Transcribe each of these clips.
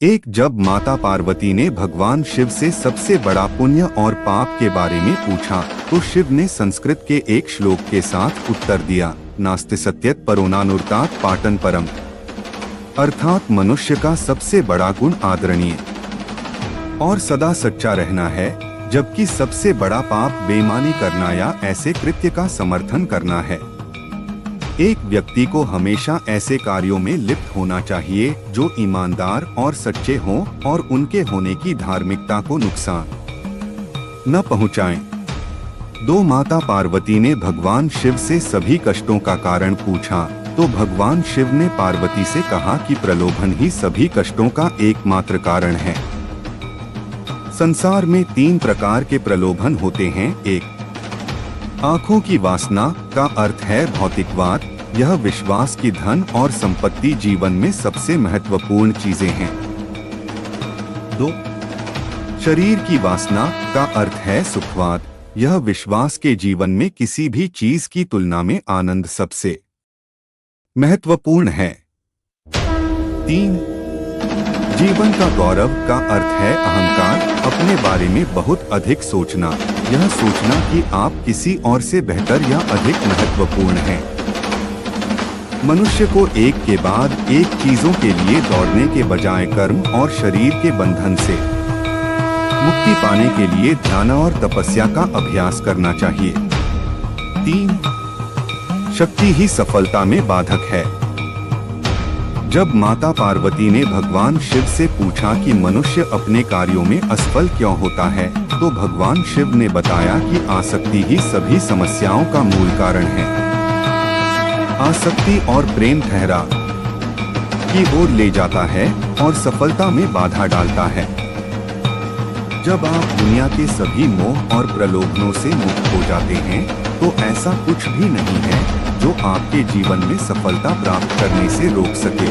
जब माता पार्वती ने भगवान शिव से सबसे बड़ा पुण्य और पाप के बारे में पूछा तो शिव ने संस्कृत के एक श्लोक के साथ उत्तर दिया, नास्ति सत्यत परोनानुर्तात पाटन परम, अर्थात मनुष्य का सबसे बड़ा गुण आदरणीय और सदा सच्चा रहना है, जबकि सबसे बड़ा पाप बेईमानी करना या ऐसे कृत्य का समर्थन करना है। एक व्यक्ति को हमेशा ऐसे कार्यों में लिप्त होना चाहिए जो ईमानदार और सच्चे हों और उनके होने की धार्मिकता को नुकसान न पहुंचाएं। माता पार्वती ने भगवान शिव से सभी कष्टों का कारण पूछा तो भगवान शिव ने पार्वती से कहा कि प्रलोभन ही सभी कष्टों का एकमात्र कारण है। संसार में 3 प्रकार के प्रलोभन होते हैं। 1, आँखों की वासना का अर्थ है भौतिकवाद। यह विश्वास की धन और संपत्ति जीवन में सबसे महत्वपूर्ण चीजें हैं। 2, शरीर की वासना का अर्थ है सुखवाद। यह विश्वास के जीवन में किसी भी चीज की तुलना में आनंद सबसे महत्वपूर्ण है। 3, जीवन का गौरव का अर्थ है अहंकार, अपने बारे में बहुत अधिक सोचना। यह सोचना कि आप किसी और से बेहतर या अधिक महत्वपूर्ण हैं। मनुष्य को एक के बाद एक चीजों के लिए दौड़ने के बजाय कर्म और शरीर के बंधन से मुक्ति पाने के लिए ध्यान और तपस्या का अभ्यास करना चाहिए। 3, शक्ति ही सफलता में बाधक है। जब माता पार्वती ने भगवान शिव से पूछा कि मनुष्य अपने कार्यों में असफल क्यों होता है, तो भगवान शिव ने बताया कि आसक्ति ही सभी समस्याओं का मूल कारण है। आसक्ति और प्रेम ठहरा की ओर ले जाता है और सफलता में बाधा डालता है। जब आप दुनिया के सभी मोह और प्रलोभनों से मुक्त हो जाते हैं, तो ऐसा कुछ भी नहीं है जो आपके जीवन में सफलता प्राप्त करने से रोक सके।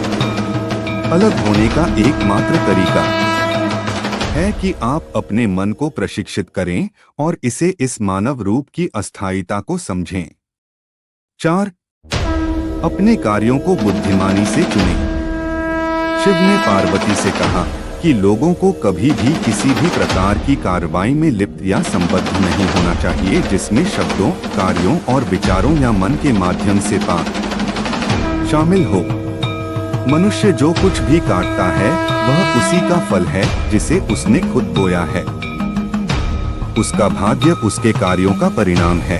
अलग होने का एकमात्र तरीका है कि आप अपने मन को प्रशिक्षित करें और इसे इस मानव रूप की अस्थायीता को समझें। 4, अपने कार्यों को बुद्धिमानी से चुनें। शिव ने पार्वती से कहा कि लोगों को कभी भी किसी भी प्रकार की कार्रवाई में लिप्त या संबद्ध नहीं होना चाहिए जिसमें शब्दों, कार्यों और विचारों या मन के माध्यम से पाप शामिल हो। मनुष्य जो कुछ भी काटता है वह उसी का फल है जिसे उसने खुद बोया है। उसका भाग्य उसके कार्यों का परिणाम है।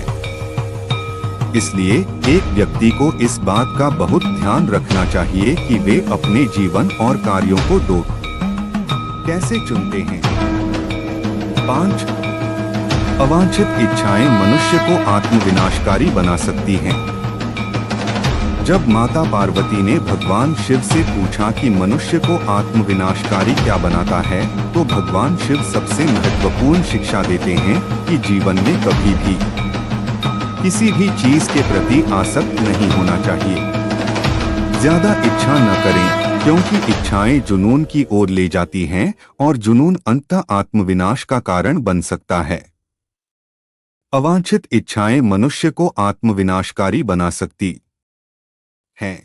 इसलिए एक व्यक्ति को इस बात का बहुत ध्यान रखना चाहिए कि वे अपने जीवन और कार्यों को कैसे चुनते हैं। 5, अवांछित इच्छाएं मनुष्य को आत्मविनाशकारी बना सकती हैं। जब माता पार्वती ने भगवान शिव से पूछा कि मनुष्य को आत्मविनाशकारी क्या बनाता है, तो भगवान शिव सबसे महत्वपूर्ण शिक्षा देते हैं कि जीवन में कभी भी किसी भी चीज के प्रति आसक्त नहीं होना चाहिए। ज्यादा इच्छा न करें, क्योंकि इच्छाएं जुनून की ओर ले जाती हैं और जुनून अंततः आत्मविनाश का कारण बन सकता है। अवांछित इच्छाएं मनुष्य को आत्मविनाशकारी बना सकती हैं।